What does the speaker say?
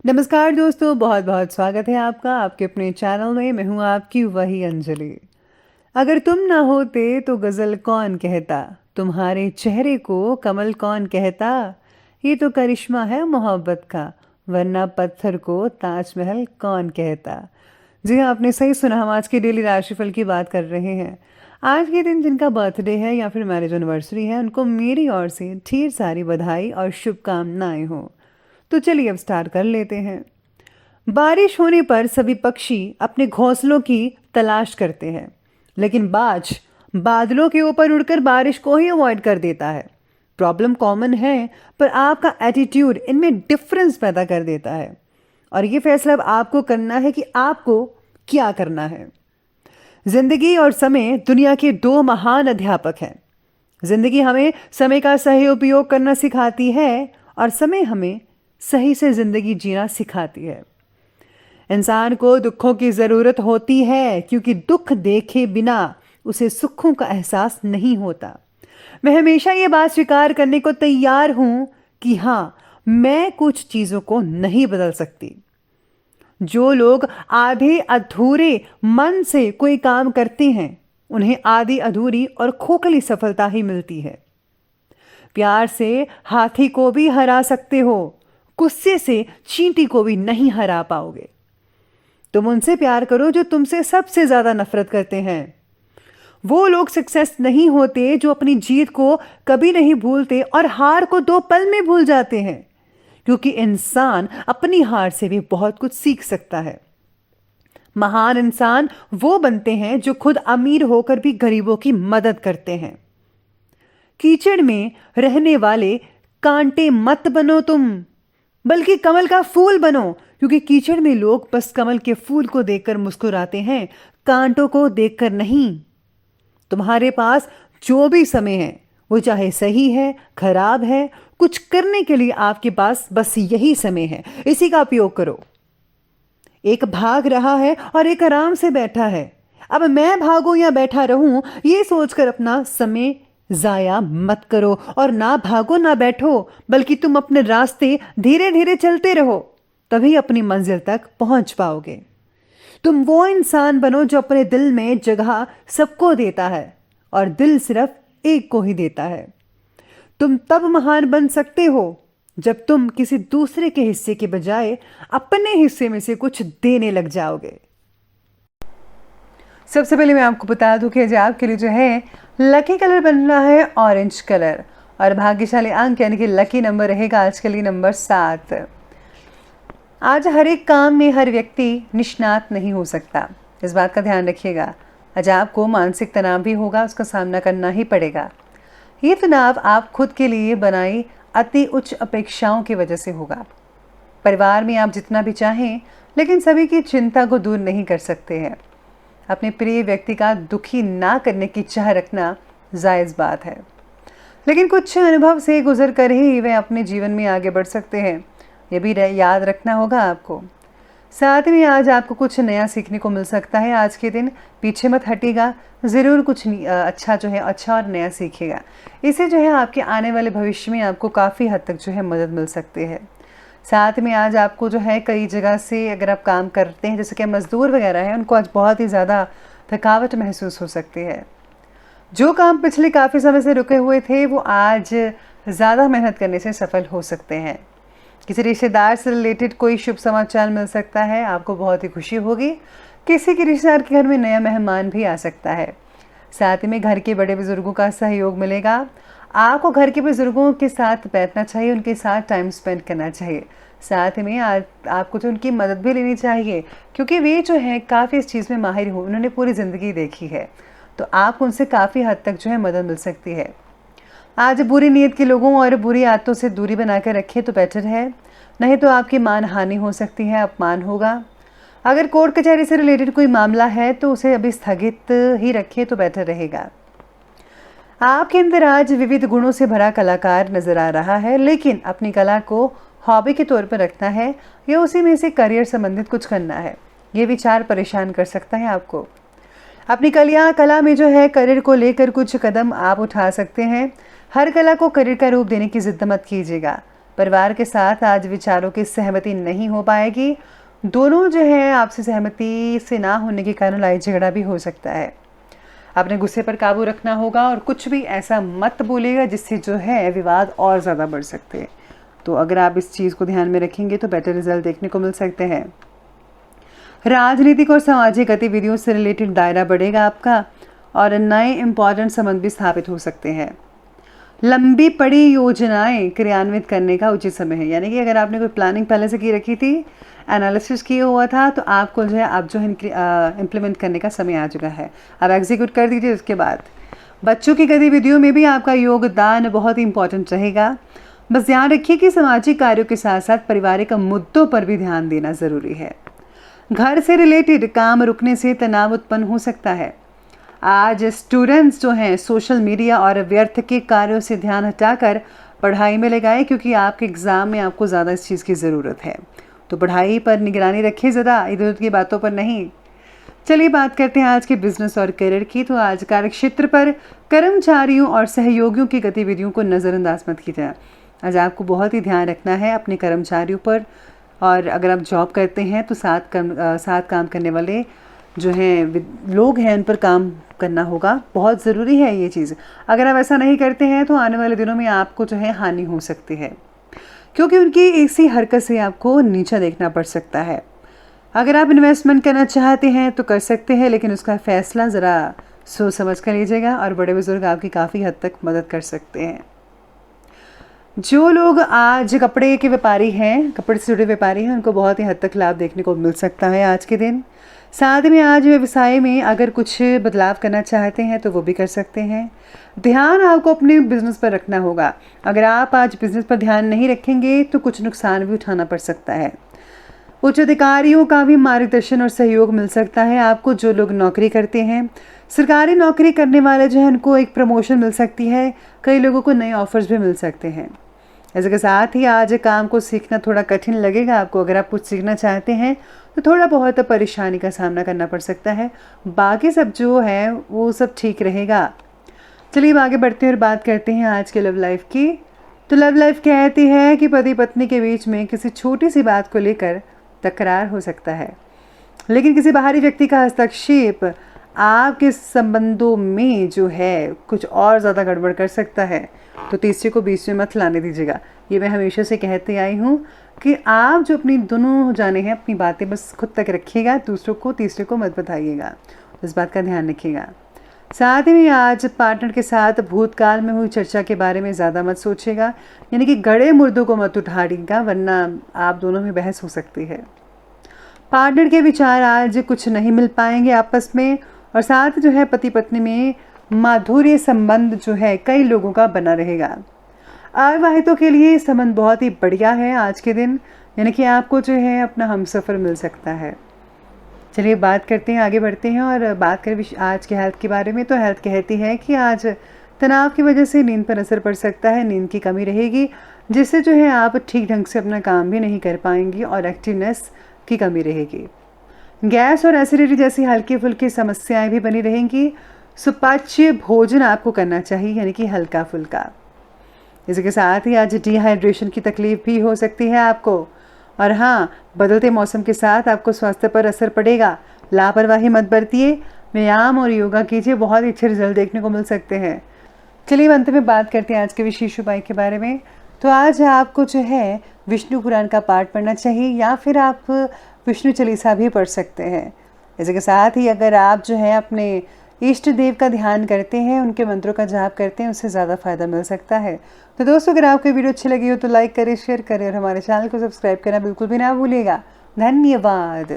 नमस्कार दोस्तों, बहुत बहुत स्वागत है आपका आपके अपने चैनल में। मैं हूँ आपकी वही अंजलि। अगर तुम ना होते तो गज़ल कौन कहता, तुम्हारे चेहरे को कमल कौन कहता। ये तो करिश्मा है मोहब्बत का, वरना पत्थर को ताजमहल कौन कहता। जी हाँ, आपने सही सुना। हम आज के डेली राशिफल की बात कर रहे हैं। आज के दिन जिनका बर्थडे है या फिर मैरिज एनिवर्सरी है, उनको मेरी ओर से ढेर सारी बधाई और शुभकामनाएं हो। तो चलिए अब स्टार्ट कर लेते हैं। बारिश होने पर सभी पक्षी अपने घोंसलों की तलाश करते हैं, लेकिन बाज बादलों के ऊपर उड़कर बारिश को ही अवॉइड कर देता है। प्रॉब्लम कॉमन है, पर आपका एटीट्यूड इनमें डिफरेंस पैदा कर देता है। और ये फैसला अब आपको करना है कि आपको क्या करना है। जिंदगी और समय दुनिया के दो महान अध्यापक हैं। जिंदगी हमें समय का सही उपयोग करना सिखाती है और समय हमें सही से जिंदगी जीना सिखाती है। इंसान को दुखों की ज़रूरत होती है, क्योंकि दुख देखे बिना उसे सुखों का एहसास नहीं होता। मैं हमेशा ये बात स्वीकार करने को तैयार हूं कि हाँ, मैं कुछ चीज़ों को नहीं बदल सकती। जो लोग आधे अधूरे मन से कोई काम करते हैं, उन्हें आधी अधूरी और खोखली सफलता ही मिलती है। प्यार से हाथी को भी हरा सकते हो, गुस्से से चींटी को भी नहीं हरा पाओगे। तुम उनसे प्यार करो जो तुमसे सबसे ज्यादा नफरत करते हैं। वो लोग सक्सेस नहीं होते जो अपनी जीत को कभी नहीं भूलते और हार को 2 पल में भूल जाते हैं, क्योंकि इंसान अपनी हार से भी बहुत कुछ सीख सकता है। महान इंसान वो बनते हैं जो खुद अमीर होकर भी गरीबों की मदद करते हैं। कीचड़ में रहने वाले कांटे मत बनो तुम, बल्कि कमल का फूल बनो, क्योंकि कीचड़ में लोग बस कमल के फूल को देखकर मुस्कुराते हैं, कांटों को देखकर नहीं। तुम्हारे पास जो भी समय है, वो चाहे सही है खराब है, कुछ करने के लिए आपके पास बस यही समय है। इसी का उपयोग करो। एक भाग रहा है और एक आराम से बैठा है। अब मैं भागूं या बैठा रहूं, ये सोचकर अपना समय जाया मत करो। और ना भागो ना बैठो, बल्कि तुम अपने रास्ते धीरे धीरे चलते रहो, तभी अपनी मंजिल तक पहुंच पाओगे। तुम वो इंसान बनो जो अपने दिल में जगह सबको देता है और दिल सिर्फ एक को ही देता है। तुम तब महान बन सकते हो जब तुम किसी दूसरे के हिस्से के बजाय अपने हिस्से में से कुछ देने लग जाओगे। सबसे पहले मैं आपको बता दूं कि आज आपके लिए जो है लकी कलर बन रहा है ऑरेंज कलर, और भाग्यशाली अंक यानी कि लकी नंबर रहेगा आज के लिए नंबर 7। आज हर एक काम में हर व्यक्ति निष्णात नहीं हो सकता, इस बात का ध्यान रखिएगा। आज आपको मानसिक तनाव भी होगा, उसका सामना करना ही पड़ेगा। ये तनाव आप खुद के लिए बनाई अति उच्च अपेक्षाओं की वजह से होगा। परिवार में आप जितना भी चाहें, लेकिन सभी की चिंता को दूर नहीं कर सकते हैं। अपने प्रिय व्यक्ति का दुखी ना करने की चाह रखना जायज़ बात है, लेकिन कुछ अनुभव से गुजर कर ही वे अपने जीवन में आगे बढ़ सकते हैं। ये भी याद रखना होगा आपको। साथ में आज आपको कुछ नया सीखने को मिल सकता है। आज के दिन पीछे मत हटिएगा, ज़रूर कुछ अच्छा जो है अच्छा और नया सीखिएगा। इससे जो है आपके आने वाले भविष्य में आपको काफ़ी हद तक जो है मदद मिल सकती है। साथ में आज आपको जो है कई जगह से अगर आप काम करते हैं, जैसे कि मज़दूर वगैरह हैं, उनको आज बहुत ही ज़्यादा थकावट महसूस हो सकती है। जो काम पिछले काफ़ी समय से रुके हुए थे, वो आज ज़्यादा मेहनत करने से सफल हो सकते हैं। किसी रिश्तेदार से रिलेटेड कोई शुभ समाचार मिल सकता है, आपको बहुत ही खुशी होगी। किसी के रिश्तेदार के घर में नया मेहमान भी आ सकता है। साथ में घर के बड़े बुजुर्गों का सहयोग मिलेगा। आपको घर के बुजुर्गों के साथ बैठना चाहिए, उनके साथ टाइम स्पेंड करना चाहिए। साथ में आपको जो उनकी मदद भी लेनी चाहिए, क्योंकि वे जो है काफ़ी इस चीज़ में माहिर हो, उन्होंने पूरी ज़िंदगी देखी है, तो आप उनसे काफ़ी हद तक जो है मदद मिल सकती है। आज बुरी नीयत के लोगों और बुरी आदतों से दूरी बना कर रखें तो बेटर है, नहीं तो आपकी मान हानि हो सकती है, अपमान होगा। अगर कोर्ट कचहरी से रिलेटेड कोई मामला है तो उसे अभी स्थगित ही रखें तो बेटर रहेगा। आपके अंदर आज विविध गुणों से भरा कलाकार नजर आ रहा है, लेकिन अपनी कला को हॉबी के तौर पर रखना है या उसी में से करियर संबंधित कुछ करना है, ये विचार परेशान कर सकता है आपको। अपनी कला में जो है करियर को लेकर कुछ कदम आप उठा सकते हैं। हर कला को करियर का रूप देने की जिद मत कीजिएगा। परिवार के साथ आज विचारों की सहमति नहीं हो पाएगी। दोनों जो है आपसे सहमति से ना होने के कारण लड़ाई झगड़ा भी हो सकता है। अपने गुस्से पर काबू रखना होगा और कुछ भी ऐसा मत बोलेगा जिससे जो है विवाद और ज़्यादा बढ़ सकते हैं। तो अगर आप इस चीज़ को ध्यान में रखेंगे तो बेटर रिजल्ट देखने को मिल सकते हैं। राजनीतिक और सामाजिक गतिविधियों से रिलेटेड दायरा बढ़ेगा आपका और नए इम्पॉर्टेंट संबंध भी स्थापित हो सकते हैं। लंबी पड़ी योजनाएं क्रियान्वित करने का उचित समय है, यानी कि अगर आपने कोई प्लानिंग पहले से की रखी थी, एनालिसिस किया हुआ था, तो आपको जो है अब जो है इम्प्लीमेंट करने का समय आ चुका है। अब एग्जीक्यूट कर दीजिए। उसके बाद बच्चों की गतिविधियों में भी आपका योगदान बहुत ही इंपॉर्टेंट रहेगा। बस ध्यान रखिए कि सामाजिक कार्यों के साथ साथ पारिवारिक मुद्दों पर भी ध्यान देना ज़रूरी है। घर से रिलेटेड काम रुकने से तनाव उत्पन्न हो सकता है। आज स्टूडेंट्स जो हैं सोशल मीडिया और व्यर्थ के कार्यों से ध्यान हटाकर पढ़ाई में लगाएं, क्योंकि आपके एग्ज़ाम में आपको ज़्यादा इस चीज़ की ज़रूरत है। तो पढ़ाई पर निगरानी रखिए, ज़रा इधर उधर की बातों पर नहीं। चलिए बात करते हैं आज के बिजनेस और करियर की। तो आज कार्यक्षेत्र पर कर्मचारियों और सहयोगियों की गतिविधियों को नज़रअंदाज मत कीजिए। आज आपको बहुत ही ध्यान रखना है अपने कर्मचारियों पर, और अगर आप जॉब करते हैं तो साथ काम करने वाले जो हैं लोग हैं उन पर काम करना होगा। बहुत ज़रूरी है ये चीज़। अगर आप ऐसा नहीं करते हैं तो आने वाले दिनों में आपको जो है हानि हो सकती है, क्योंकि उनकी इसी हरकत से आपको नीचा देखना पड़ सकता है। अगर आप इन्वेस्टमेंट करना चाहते हैं तो कर सकते हैं, लेकिन उसका फ़ैसला ज़रा सोच समझ कर लीजिएगा, और बड़े बुजुर्ग आपकी काफ़ी हद तक मदद कर सकते हैं। जो लोग आज कपड़े के व्यापारी हैं, कपड़े से जुड़े व्यापारी हैं, उनको बहुत ही हद तक लाभ देखने को मिल सकता है आज के दिन। साथ में आज व्यवसाय में अगर कुछ बदलाव करना चाहते हैं तो वो भी कर सकते हैं। ध्यान आपको अपने बिजनेस पर रखना होगा। अगर आप आज बिजनेस पर ध्यान नहीं रखेंगे तो कुछ नुकसान भी उठाना पड़ सकता है। उच्च अधिकारियों का भी मार्गदर्शन और सहयोग मिल सकता है आपको। जो लोग नौकरी करते हैं, सरकारी नौकरी करने वाले जो है उनको एक प्रमोशन मिल सकती है। कई लोगों को नए ऑफर्स भी मिल सकते हैं। इसके साथ ही आज काम को सीखना थोड़ा कठिन लगेगा आपको। अगर आप कुछ सीखना चाहते हैं तो थोड़ा बहुत परेशानी का सामना करना पड़ सकता है। बाकी सब जो है वो सब ठीक रहेगा। चलिए अब आगे बढ़ते हैं और बात करते हैं आज के लव लाइफ की। तो लव लाइफ कहती है कि पति पत्नी के बीच में किसी छोटी सी बात को लेकर तकरार हो सकता है, लेकिन किसी बाहरी व्यक्ति का हस्तक्षेप आपके संबंधों में जो है कुछ और ज़्यादा गड़बड़ कर सकता है। तो तीसरे को बीच में मत लाने दीजिएगा। ये मैं हमेशा से कहते आई हूँ कि आप जो अपनी दोनों जाने हैं अपनी बातें बस खुद तक रखिएगा, दूसरों को तीसरे को मत बताइएगा। इस बात का ध्यान रखिएगा। साथ ही में आज पार्टनर के साथ भूतकाल में हुई चर्चा के बारे में ज़्यादा मत सोचिएगा, यानी कि गड़े मुर्दों को मत उठाइएगा, वरना आप दोनों में बहस हो सकती है। पार्टनर के विचार आज कुछ नहीं मिल पाएंगे आपस में, और साथ जो है पति पत्नी में माधुर्य संबंध जो है कई लोगों का बना रहेगा। अविवाहितों के लिए संबंध बहुत ही बढ़िया है आज के दिन, यानी कि आपको जो है अपना हमसफ़र मिल सकता है। चलिए बात करते हैं, आगे बढ़ते हैं और बात करें आज के हेल्थ के बारे में। तो हेल्थ कहती है कि आज तनाव की वजह से नींद पर असर पड़ सकता है। नींद की कमी रहेगी, जिससे जो है आप ठीक ढंग से अपना काम भी नहीं कर पाएंगी और एक्टिवनेस की कमी रहेगी। गैस और एसिडिटी जैसी हल्की फुल्की समस्याएं भी बनी रहेंगी। सुपाच्य भोजन आपको करना चाहिए, यानी कि हल्का फुल्का। इसके साथ ही आज डिहाइड्रेशन की तकलीफ भी हो सकती है आपको। और हाँ, बदलते मौसम के साथ आपको स्वास्थ्य पर असर पड़ेगा। लापरवाही मत बरतिए, व्यायाम और योगा कीजिए, बहुत ही अच्छे रिजल्ट देखने को मिल सकते हैं। चलिए अंत में बात करते हैं आज के विशेष उपाय के बारे में। तो आज आपको जो है विष्णु पुराण का पाठ पढ़ना चाहिए, या फिर आप विष्णु चालीसा भी पढ़ सकते हैं। इसके साथ ही अगर आप जो है अपने इष्ट देव का ध्यान करते हैं, उनके मंत्रों का जाप करते हैं, उससे ज़्यादा फायदा मिल सकता है। तो दोस्तों, अगर आपको वीडियो अच्छी लगी हो तो लाइक करें, शेयर करें और हमारे चैनल को सब्सक्राइब करना बिल्कुल भी ना भूलिएगा। धन्यवाद।